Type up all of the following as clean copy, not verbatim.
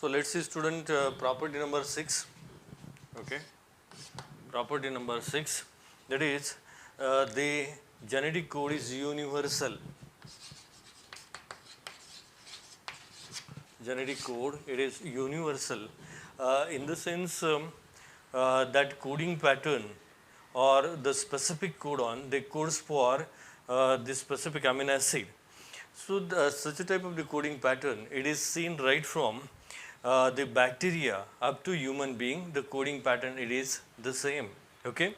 So let's see student property number 6. Okay, property number 6, that is the genetic code is universal. Genetic code, it is universal in the sense that coding pattern or the specific codon, they codes for the specific amino acid. So such a type of the coding pattern, it is seen right from the bacteria up to human being. The coding pattern, it is the same. Okay,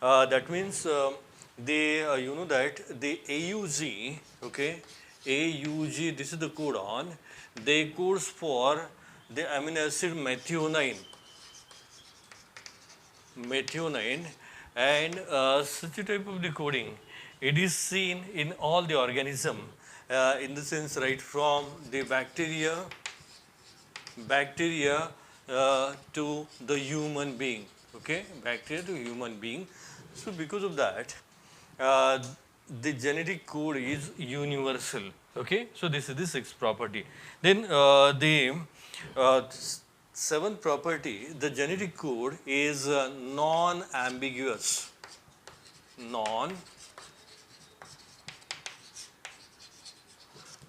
that means you know that the AUG, okay, AUG, this is the codon. They codes for the amino acid methionine, and such a type of the coding, it is seen in all the organism in the sense right from the bacteria to the human being. Okay, bacteria to human being. So because of that, uh, the genetic code is universal. Okay, so this is the sixth property. Then the seventh property, the genetic code is non-ambiguous.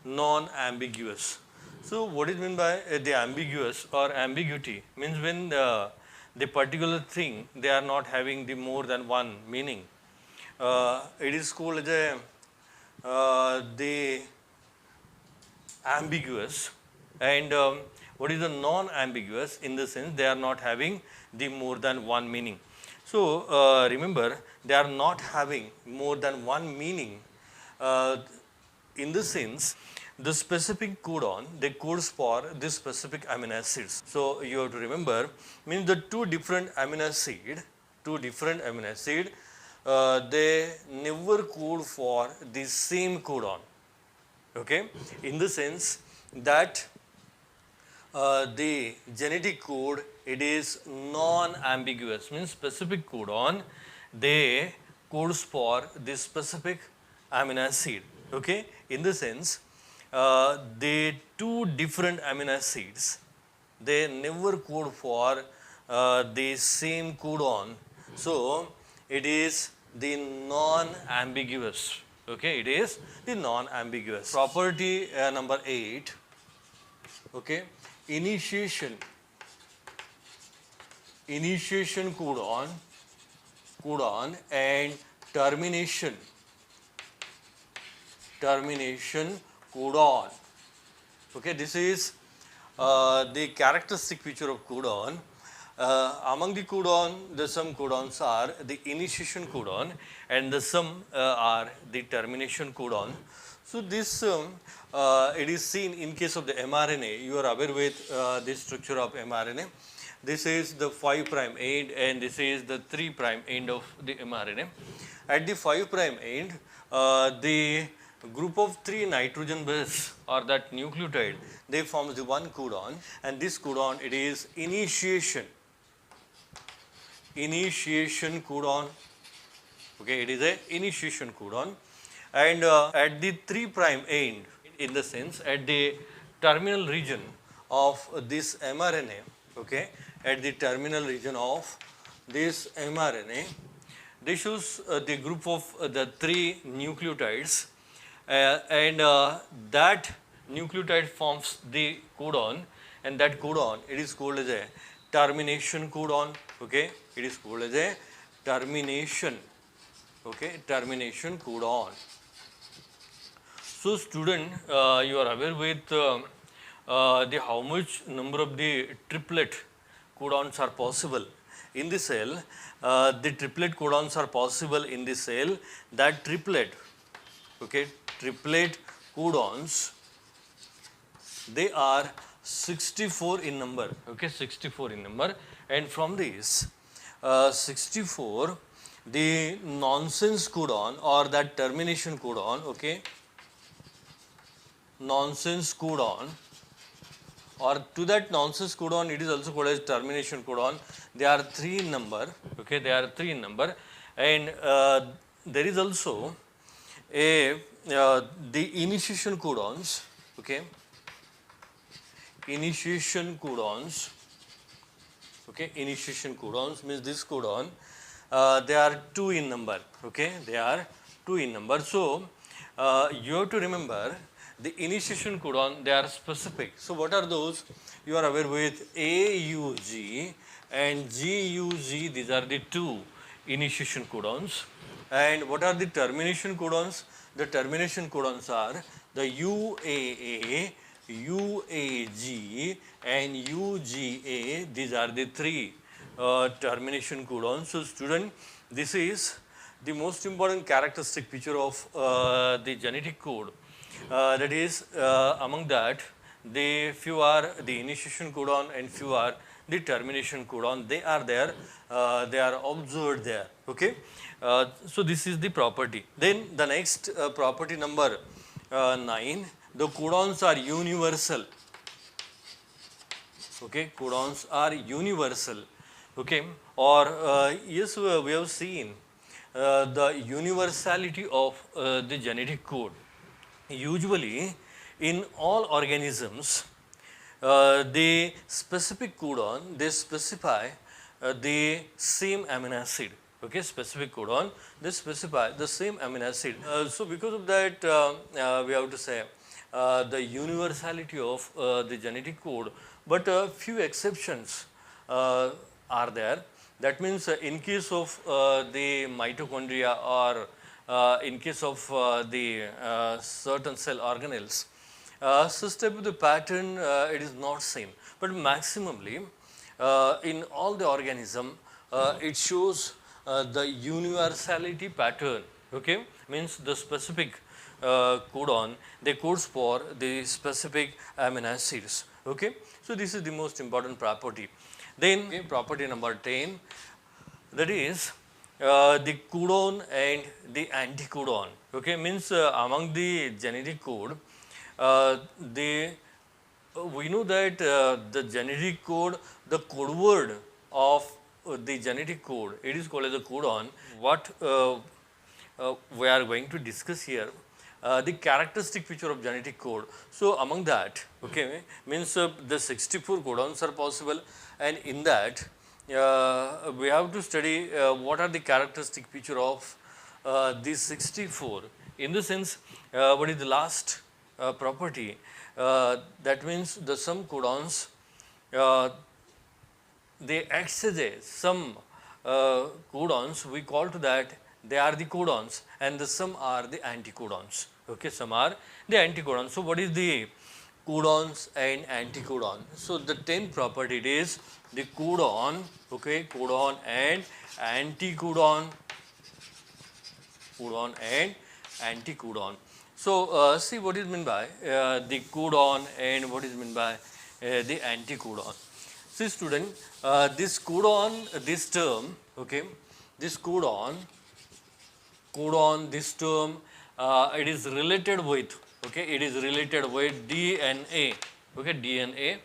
Non-ambiguous. So what is meant by the ambiguous or ambiguity? Means when the particular thing, they are not having the more than one meaning. It is called as the ambiguous. And what is the non-ambiguous? In the sense they are not having the more than one meaning. So remember, they are not having more than one meaning in the sense the specific codon, they codes for this specific amino acids. So you have to remember, means the two different amino acid, they never code for the same codon. Okay, in the sense that the genetic code, it is non-ambiguous, means specific codon, they codes for this specific amino acid. Okay, in the sense the two different amino acids, they never code for the same codon. So it is the non-ambiguous. Okay, it is the non-ambiguous. Property number 8. Okay, initiation codon and termination codon. Okay, this is the characteristic feature of codon. Among the codon, some codons are the initiation codon and some are the termination codon. So this it is seen in case of the mRNA. You are aware with the structure of mRNA. This is the 5' end and this is the 3' end of the mRNA. At the 5' end, the group of 3 nitrogen base or that nucleotide, they forms the one codon, and this codon, it is initiation codon. Okay, it is a initiation codon, and at the 3' end, in the sense at the terminal region of this mRNA, okay, at the terminal region of this mRNA, this shows the group of the 3 nucleotides, and that nucleotide forms the codon, and that codon, it is called as a termination codon. Okay, it is called as a termination codon. So student, you are aware with the how much number of the triplet codons are possible in the cell. The triplet codons are possible in the cell. That triplet, okay, triplet codons, they are 64 in number. Okay, 64 in number, and from these 64, the nonsense codon or that termination codon, okay, nonsense codon, or to that nonsense codon, it is also called as termination codon. They are 3 in number. Okay, they are 3 in number, and there is also a the initiation codons. Okay, initiation codons. Okay, initiation codons means this codon, they are 2 in number. Okay, they are 2 in number. So you have to remember the initiation codon, they are specific. So what are those? You are aware with AUG and GUG, these are the 2 initiation codons. And what are the termination codons? The termination codons are the UAA, UAG and UGA. These are the 3 termination codons. So student, this is the most important characteristic feature of the genetic code. That is, among that, the few are the initiation codon and few are the termination codon. They are there, they are observed there. Okay. So this is the property. Then the next property number 9, the codons are universal. Okay, codons are universal. Okay, or yes, we have seen the universality of the genetic code. Usually, in all organisms, the specific codon, they specify the same amino acid. Okay, specific codon, they specify the same amino acid. So because of that, we have to say the universality of the genetic code, but few exceptions are there. That means in case of the mitochondria or in case of the certain cell organelles, such type of the pattern it is not same, but maximally in all the organism it shows the universality pattern. Okay, means the specific codon, they codes for the specific amino acids. Okay, so this is the most important property. Then okay, property number 10, that is the codon and the anticodon. Okay, means among the genetic code, we know that the genetic code, the code word of the genetic code, it is called as the codon. What we are going to discuss here, the characteristic feature of genetic code. So among that, okay, means the 64 codons are possible, and in that we have to study what are the characteristic feature of these 64. In the sense, what is the last property? That means the some codons, they exchange some codons, we call to that they are the codons, and the some are the anticodons. Okay, some are the anticodons. So what is the codons and anticodon? So the 10th property, it is the codon, okay, codon and anticodon, codon and anticodon. So see what is meant by the codon and what is meant by the anticodon. See student, this codon, this term, okay, this codon, this term, it is related with, okay, it is related with DNA, okay, DNA,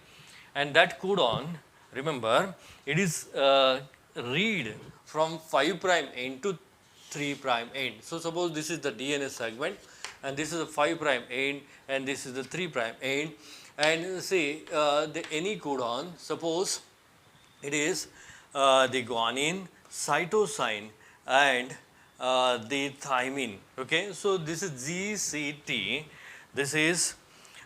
and that codon, remember, it is read from 5' end to 3' end. So suppose this is the DNA segment, and this is the 5' end, and this is the 3' end, and say the any codon, suppose it is the guanine, cytosine, and the thymine. Okay, so this is GCT. This is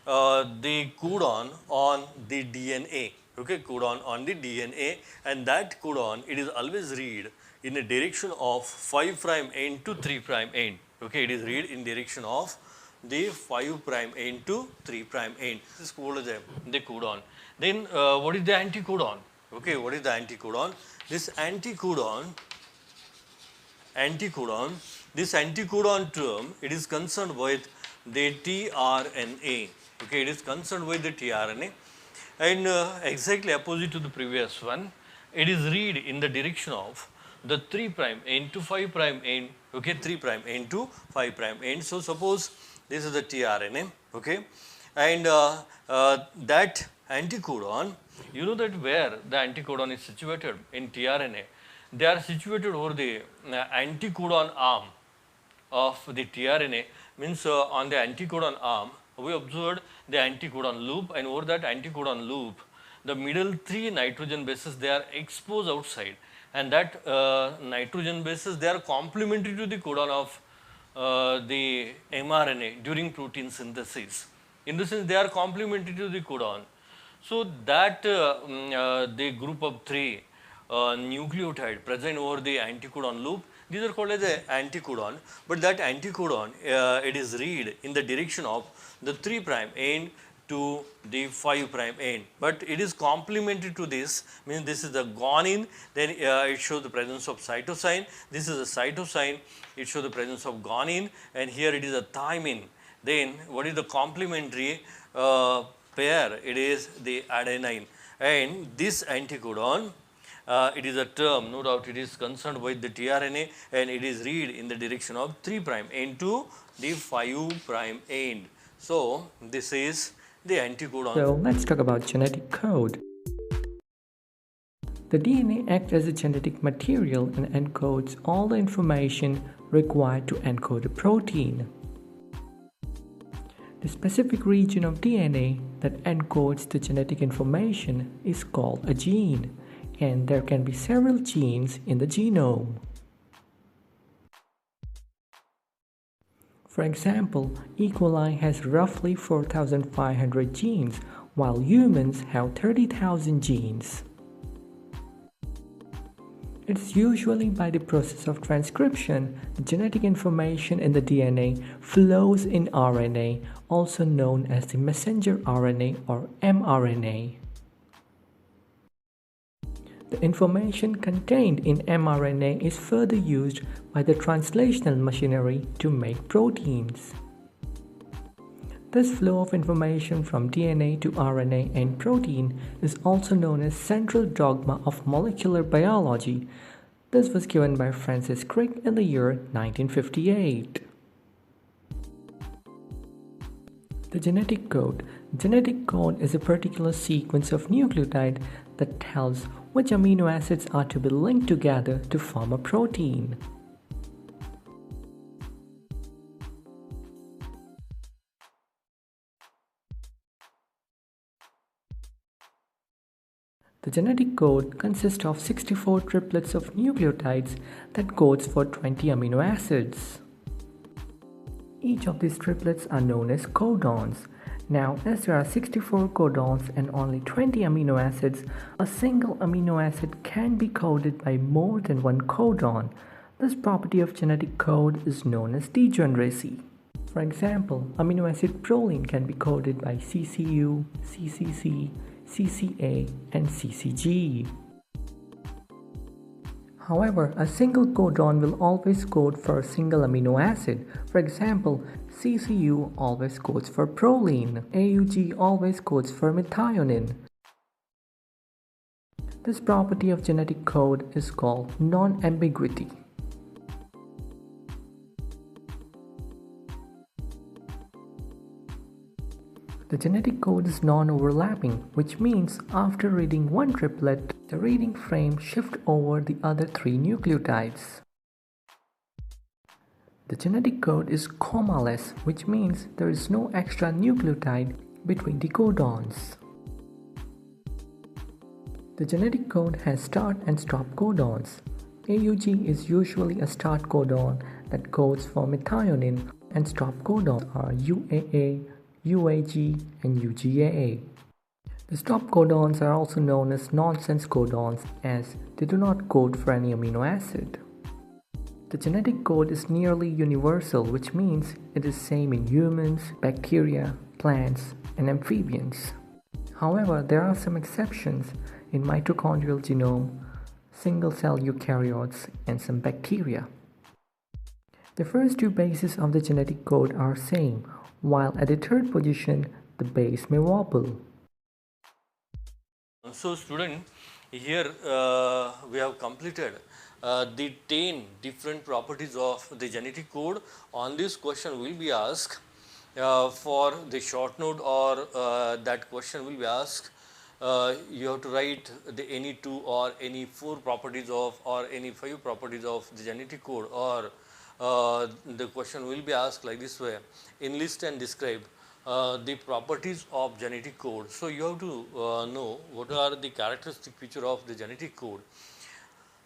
the codon on the DNA. Okay, codon on the DNA, and that codon, it is always read in the direction of 5' end to 3' end. Okay, it is read in direction of the 5' end to 3' end. This is called the codon. Then what is the anticodon? Okay, what is the anticodon? This anticodon, this anticodon term, it is concerned with the tRNA. Okay, it is concerned with the tRNA, and exactly opposite to the previous one, it is read in the direction of the 3' end to 5' end. Okay, 3' end to 5' end. So suppose this is the tRNA. Okay, and that anticodon, you know that where the anticodon is situated in tRNA, they are situated over the anticodon arm of the tRNA, means on the anticodon arm, we observed the anticodon loop, and over that anticodon loop, the middle 3 nitrogen bases, they are exposed outside, and that nitrogen bases, they are complementary to the codon of the mRNA during protein synthesis. In the sense, they are complementary to the codon. So that the group of 3 nucleotide present over the anticodon loop, these are called as the anticodon, but that anticodon it is read in the direction of the 3' end to the 5' end, but it is complementary to this, means this is the guanine, then it shows the presence of cytosine, this is a cytosine, it shows the presence of guanine, and here it is a thymine. Then what is the complementary pair? It is the adenine, and this anticodon, it is a term, no doubt it is concerned with the tRNA, and it is read in the direction of 3' end to the 5' end. So this is the anticodon. So let's talk about genetic code. The DNA acts as a genetic material and encodes all the information required to encode a protein. The specific region of DNA that encodes the genetic information is called a gene, and there can be several genes in the genome. For example, E. coli has roughly 4,500 genes, while humans have 30,000 genes. It is usually by the process of transcription, the genetic information in the DNA flows in RNA, also known as the messenger RNA or mRNA. The information contained in mRNA is further used by the translational machinery to make proteins. This flow of information from DNA to RNA and protein is also known as central dogma of molecular biology. This was given by Francis Crick in the year 1958. The genetic code. Genetic code is a particular sequence of nucleotide that tells which amino acids are to be linked together to form a protein. The genetic code consists of 64 triplets of nucleotides that codes for 20 amino acids. Each of these triplets are known as codons. Now, as there are 64 codons and only 20 amino acids, a single amino acid can be coded by more than one codon. This property of genetic code is known as degeneracy. For example, amino acid proline can be coded by CCU, CCC, CCA, and CCG. However, a single codon will always code for a single amino acid. For example, CCU always codes for proline. AUG always codes for methionine. This property of genetic code is called non-ambiguity. The genetic code is non-overlapping, which means after reading one triplet, the reading frame shifts over the other 3 nucleotides. The genetic code is commaless, which means there is no extra nucleotide between the codons. The genetic code has start and stop codons. AUG is usually a start codon that codes for methionine, and stop codons are UAA, UAG, and UGAA. The stop codons are also known as nonsense codons as they do not code for any amino acid. The genetic code is nearly universal, which means it is same in humans, bacteria, plants, and amphibians. However, there are some exceptions in mitochondrial genome, single-cell eukaryotes, and some bacteria. The first 2 bases of the genetic code are same, while at the 3rd position, the base may wobble. So student, here we have completed the 10 different properties of the genetic code. On this question will be asked for the short note, or that question will be asked, you have to write any 2 or any 4 properties of, or any 5 properties of the genetic code, or the question will be asked like this way: enlist and describe the properties of genetic code. So you have to know what are the characteristic feature of the genetic code.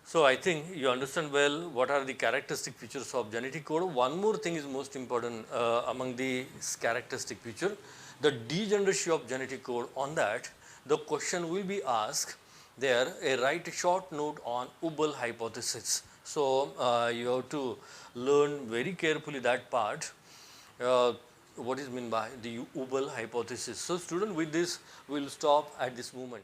So I think you understand well what are the characteristic features of genetic code. One more thing is most important among the characteristic feature, the degeneracy of genetic code. On that, the question will be asked there, write a short note on Hubbell hypothesis. So you have to learn very carefully that part. What is meant by the Hubbell hypothesis. So student, with this we will stop at this moment.